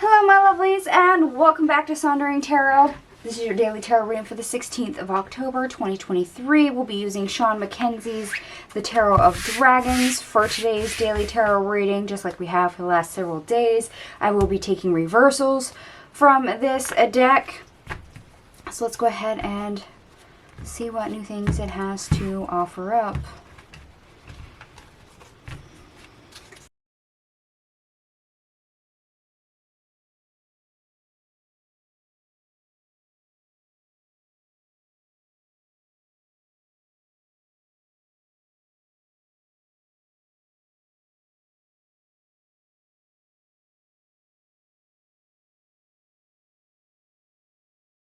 Hello my lovelies and welcome back to Sondering Tarot. This is your daily tarot reading for the 16th of October 2023. We'll be using Shawn MacKenzie's The Tarot of Dragons for today's daily tarot reading, just like we have for the last several days. I will be taking reversals from this deck. So let's go ahead and see what new things it has to offer up.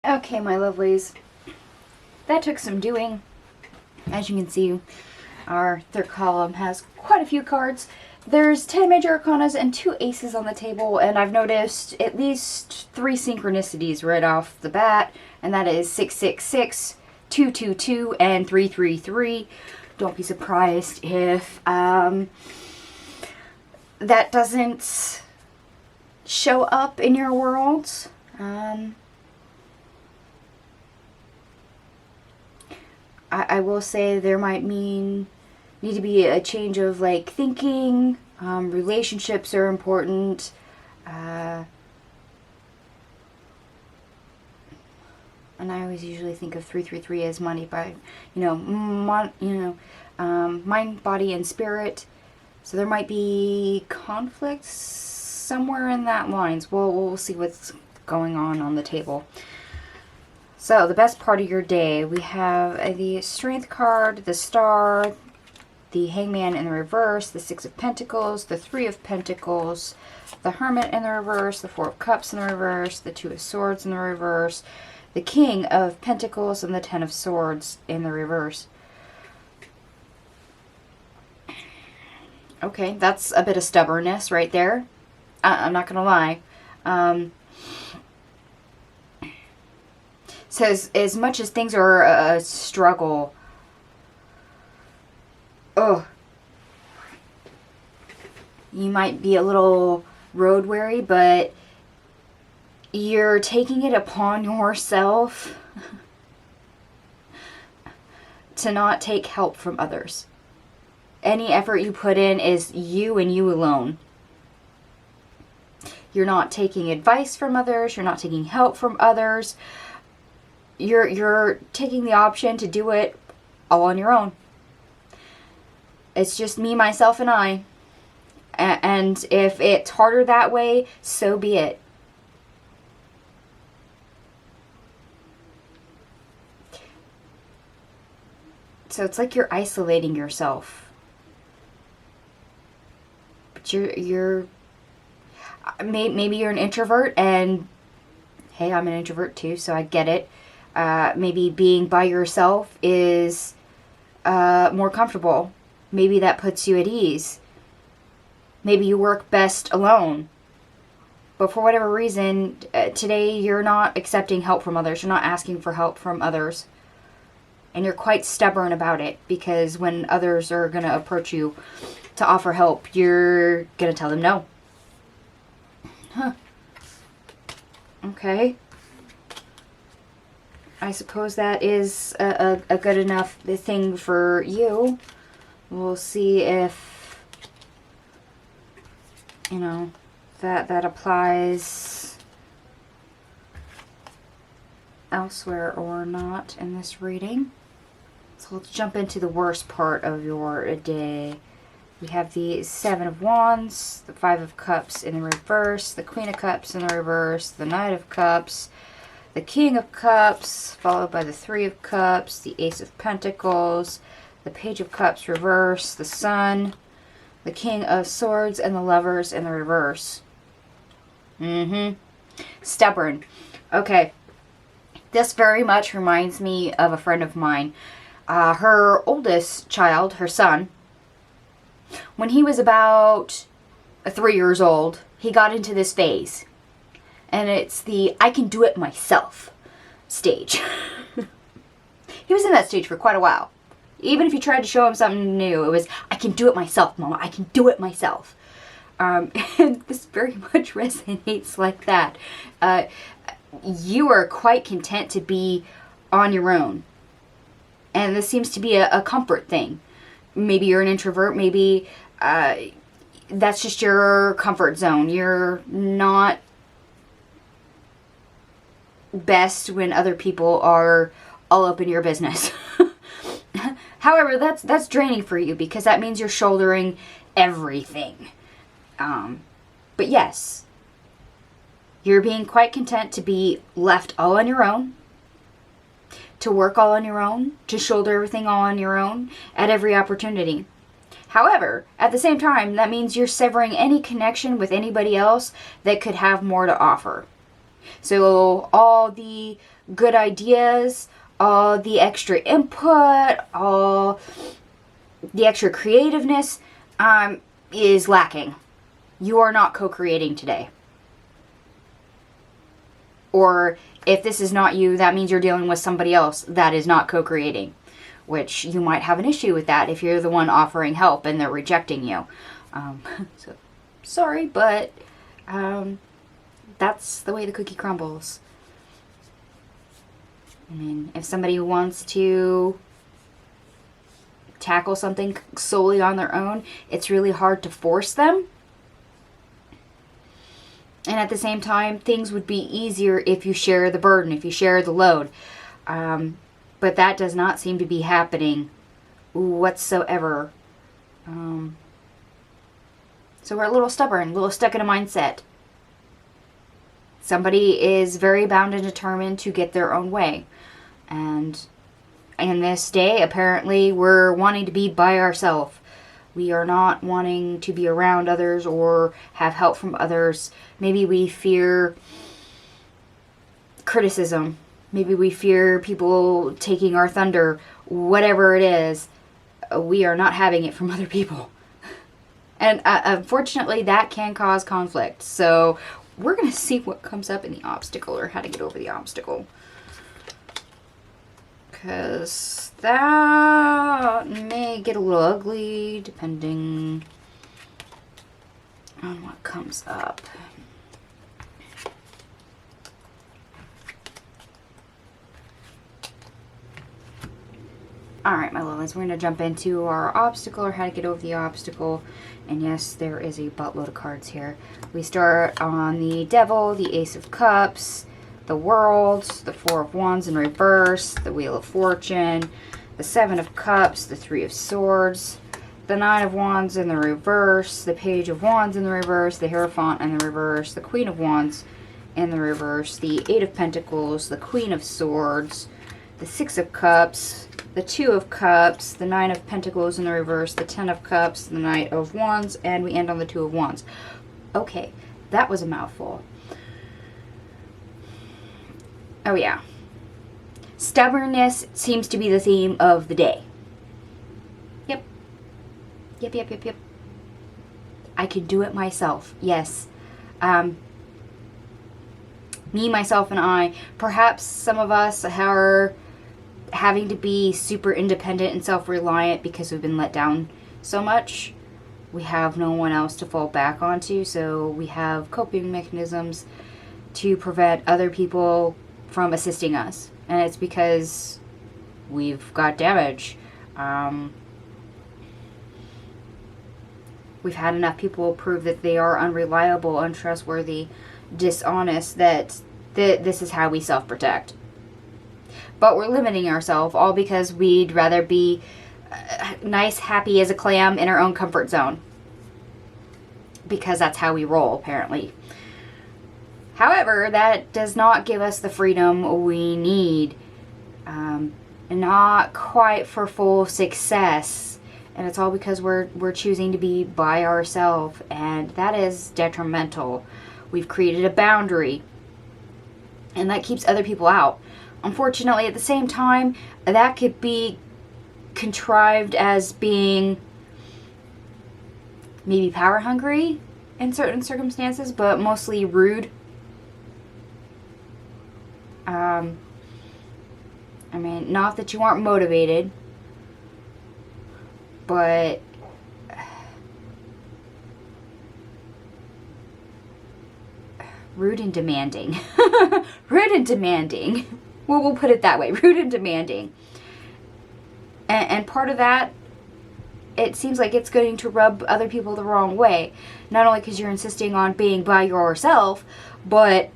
Okay, my lovelies, that took some doing. As you can see, our third column has quite a few cards. There's 10 major arcanas and 2 aces on the table, and I've noticed at least 3 synchronicities right off the bat, and that is 666, 222, and 333. Don't be surprised if that doesn't show up in your world. I will say there might need to be a change of like thinking. Relationships are important. And I always usually think of 333 as money by, mind, body, and spirit. So there might be conflicts somewhere in that lines. We'll see what's going on the table. So, the best part of your day, we have the Strength card, the Star, the Hangman in the reverse, the Six of Pentacles, the Three of Pentacles, the Hermit in the reverse, the Four of Cups in the reverse, the Two of Swords in the reverse, the King of Pentacles, and the Ten of Swords in the reverse. Okay, that's a bit of stubbornness right there. I'm not going to lie. So as much as things are a struggle, you might be a little road weary, but you're taking it upon yourself to not take help from others. Any effort you put in is you and you alone. You're not taking advice from others. You're not taking help from others. You're taking the option to do it all on your own. It's just me, myself, and I. And if it's harder that way, so be it. So it's like you're isolating yourself. But you're maybe you're an introvert, and hey, I'm an introvert too, so I get it. Maybe being by yourself is more comfortable. Maybe that puts you at ease. Maybe you work best alone. But for whatever reason, today you're not accepting help from others. You're not asking for help from others. And you're quite stubborn about it, because when others are going to approach you to offer help, you're going to tell them no. Huh. Okay. I suppose that is a good enough thing for you. We'll see if, that applies elsewhere or not in this reading. So let's jump into the worst part of your day. We have the Seven of Wands, the Five of Cups in the reverse, the Queen of Cups in the reverse, the Knight of Cups, the King of Cups, followed by the Three of Cups, the Ace of Pentacles, the Page of Cups reverse, the Sun, the King of Swords, and the Lovers in the reverse. Stubborn. Okay. This very much reminds me of a friend of mine. Her oldest child, her son, when he was about 3 years old, he got into this phase. And it's the I can do it myself stage. He was in that stage for quite a while. Even if you tried to show him something new, it was, I can do it myself, Mama. I can do it myself. And this very much resonates like that. You are quite content to be on your own. And this seems to be a comfort thing. Maybe you're an introvert, maybe that's just your comfort zone. You're not best when other people are all up in your business. However, that's draining for you because that means you're shouldering everything. But yes, you're being quite content to be left all on your own, to work all on your own, to shoulder everything all on your own at every opportunity. However, at the same time, that means you're severing any connection with anybody else that could have more to offer. So all the good ideas, all the extra input, all the extra creativeness is lacking. You are not co-creating today. Or if this is not you, that means you're dealing with somebody else that is not co-creating, which you might have an issue with that if you're the one offering help and they're rejecting you. So sorry, but that's the way the cookie crumbles. I mean, if somebody wants to tackle something solely on their own, it's really hard to force them. And at the same time, things would be easier if you share the burden, if you share the load. But that does not seem to be happening whatsoever. So we're a little stubborn, a little stuck in a mindset. Somebody is very bound and determined to get their own way. And in this day, apparently, we're wanting to be by ourselves. We are not wanting to be around others or have help from others. Maybe we fear criticism. Maybe we fear people taking our thunder. Whatever it is, we are not having it from other people. And unfortunately, that can cause conflict. So we're going to see what comes up in the obstacle or how to get over the obstacle. Because that may get a little ugly depending on what comes up. Alright, my lovelies, we're going to jump into our obstacle or how to get over the obstacle. And yes, there is a buttload of cards here. We start on the Devil, the Ace of Cups, the World, the Four of Wands in reverse, the Wheel of Fortune, the Seven of Cups, the Three of Swords, the Nine of Wands in the reverse, the Page of Wands in the reverse, the Hierophant in the reverse, the Queen of Wands in the reverse, the Eight of Pentacles, the Queen of Swords, the Six of Cups, the Two of Cups, the Nine of Pentacles in the reverse, the Ten of Cups, the Knight of Wands, and we end on the Two of Wands. Okay, that was a mouthful. Oh yeah. Stubbornness seems to be the theme of the day. Yep. Yep. I can do it myself. Yes. Me, myself, and I. Perhaps some of us are having to be super independent and self-reliant because we've been let down so much. We have no one else to fall back onto, so we have coping mechanisms to prevent other people from assisting us. And it's because we've got damage. We've had enough people prove that they are unreliable, untrustworthy, dishonest, that this is how we self-protect. But we're limiting ourselves all because we'd rather be nice, happy as a clam in our own comfort zone. Because that's how we roll, apparently. However, that does not give us the freedom we need. Not quite for full success. And it's all because we're choosing to be by ourselves. And that is detrimental. We've created a boundary. And that keeps other people out. Unfortunately, at the same time, that could be contrived as being maybe power hungry in certain circumstances, but mostly rude. I mean, not that you aren't motivated, but rude and demanding. Rude and demanding. Well, we'll put it that way. Rude and demanding. And part of that, it seems like it's going to rub other people the wrong way. Not only because you're insisting on being by yourself, but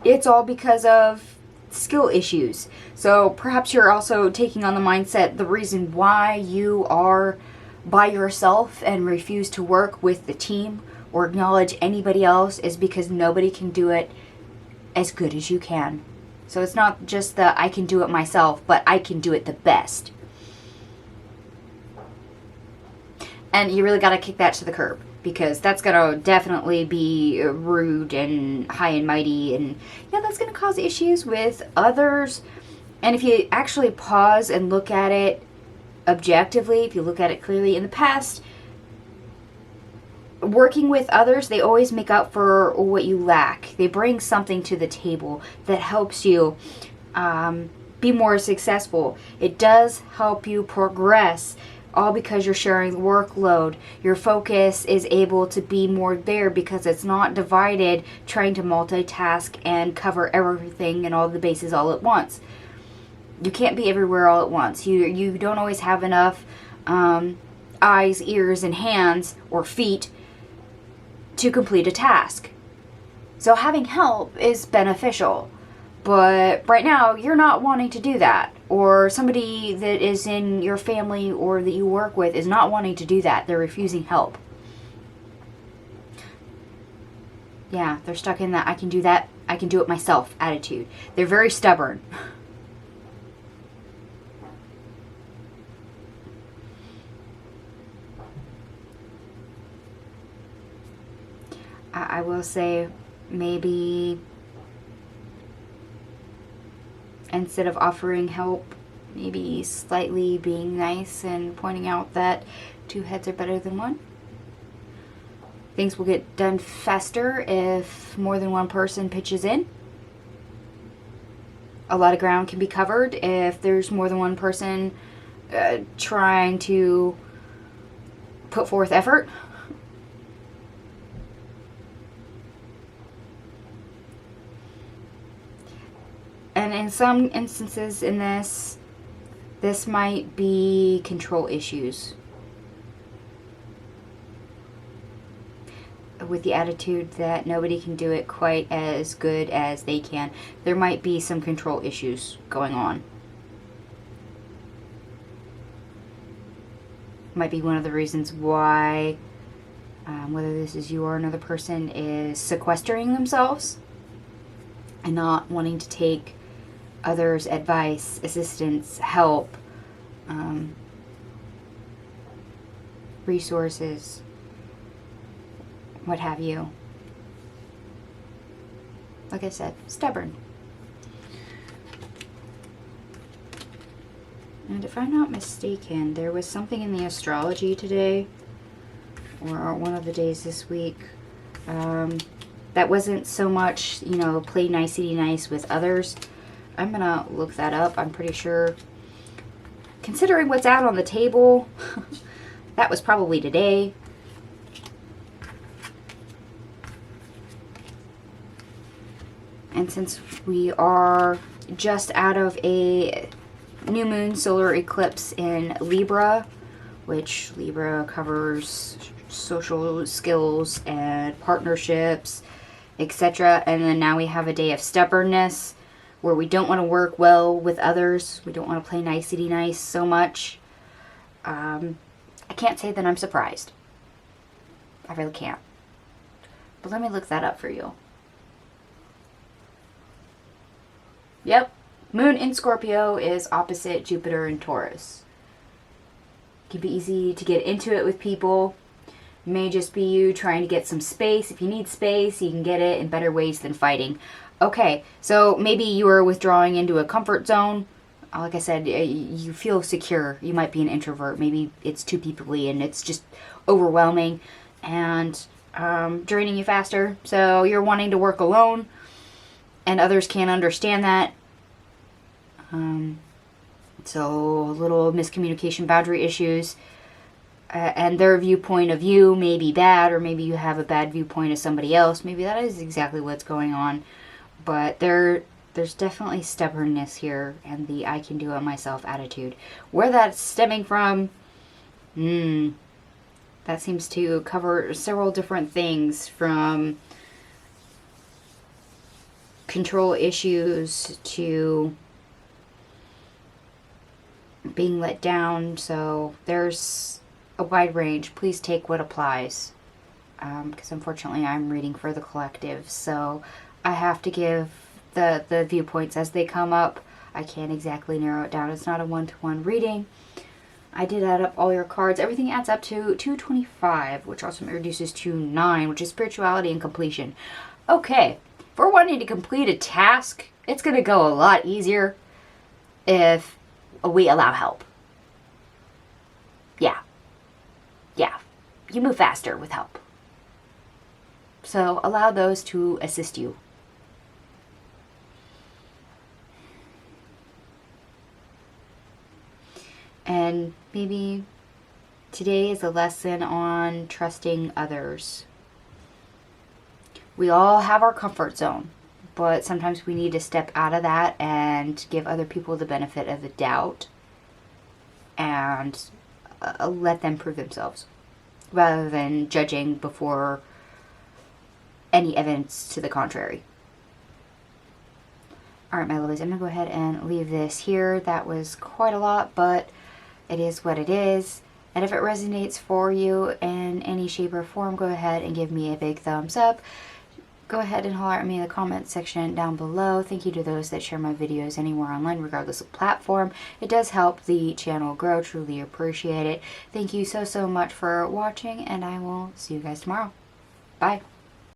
it's all because of skill issues. So perhaps you're also taking on the mindset, the reason why you are by yourself and refuse to work with the team or acknowledge anybody else is because nobody can do it as good as you can. So it's not just that I can do it myself, but I can do it the best. And you really got to kick that to the curb, because that's going to definitely be rude and high and mighty, and that's going to cause issues with others. And if you actually pause and look at it objectively, if you look at it clearly, in the past, working with others, they always make up for what you lack. They bring something to the table that helps you be more successful. It does help you progress, all because you're sharing the workload. Your focus is able to be more there because it's not divided trying to multitask and cover everything and all the bases all at once. You can't be everywhere all at once. You don't always have enough eyes, ears, and hands or feet to complete a task. So having help is beneficial. But right now, you're not wanting to do that. Or somebody that is in your family or that you work with is not wanting to do that. They're refusing help. Yeah, they're stuck in that I can do that, I can do it myself attitude. They're very stubborn. I will say, maybe instead of offering help, maybe slightly being nice and pointing out that two heads are better than one. Things will get done faster if more than one person pitches in. A lot of ground can be covered if there's more than one person trying to put forth effort. And in some instances in this might be control issues. With the attitude that nobody can do it quite as good as they can. There might be some control issues going on. Might be one of the reasons why, whether this is you or another person, is sequestering themselves and not wanting to take others' advice, assistance, help, resources, what have you. Like I said, stubborn. And if I'm not mistaken, there was something in the astrology today, or one of the days this week, that wasn't so much, play nicety nice with others. I'm gonna look that up. I'm pretty sure, considering what's out on the table, that was probably today. And since we are just out of a new moon solar eclipse in Libra, which Libra covers social skills and partnerships, etc. And then now we have a day of stubbornness, where we don't want to work well with others. We don't want to play nicety nice so much. I can't say that I'm surprised. I really can't. But let me look that up for you. Yep. Moon in Scorpio is opposite Jupiter in Taurus. It can be easy to get into it with people. It may just be you trying to get some space. If you need space, you can get it in better ways than fighting. Okay, so maybe you are withdrawing into a comfort zone. Like I said, you feel secure. You might be an introvert. Maybe it's too people-y and it's just overwhelming and draining you faster. So you're wanting to work alone, and others can't understand that. So a little miscommunication, boundary issues. and their viewpoint of you may be bad, or maybe you have a bad viewpoint of somebody else. Maybe that is exactly what's going on. But there's definitely stubbornness here, and the I can do it myself attitude. Where that's stemming from, that seems to cover several different things, from control issues to being let down. So there's a wide range. Please take what applies, because unfortunately I'm reading for the collective, so I have to give the viewpoints as they come up. I can't exactly narrow it down. It's not a one-to-one reading. I did add up all your cards. Everything adds up to 225, which also reduces to 9, which is spirituality and completion. Okay, if we're wanting to complete a task, it's going to go a lot easier if we allow help. Yeah. You move faster with help. So allow those to assist you. And maybe today is a lesson on trusting others. We all have our comfort zone, but sometimes we need to step out of that and give other people the benefit of the doubt and let them prove themselves, rather than judging before any evidence to the contrary. Alright, my lovelies, I'm going to go ahead and leave this here. That was quite a lot, but it is what it is. And if it resonates for you in any shape or form, go ahead and give me a big thumbs up. Go ahead and holler at me in the comments section down below. Thank you to those that share my videos anywhere online, regardless of platform. It does help the channel grow. Truly appreciate it. Thank you so much for watching, and I will see you guys tomorrow. Bye.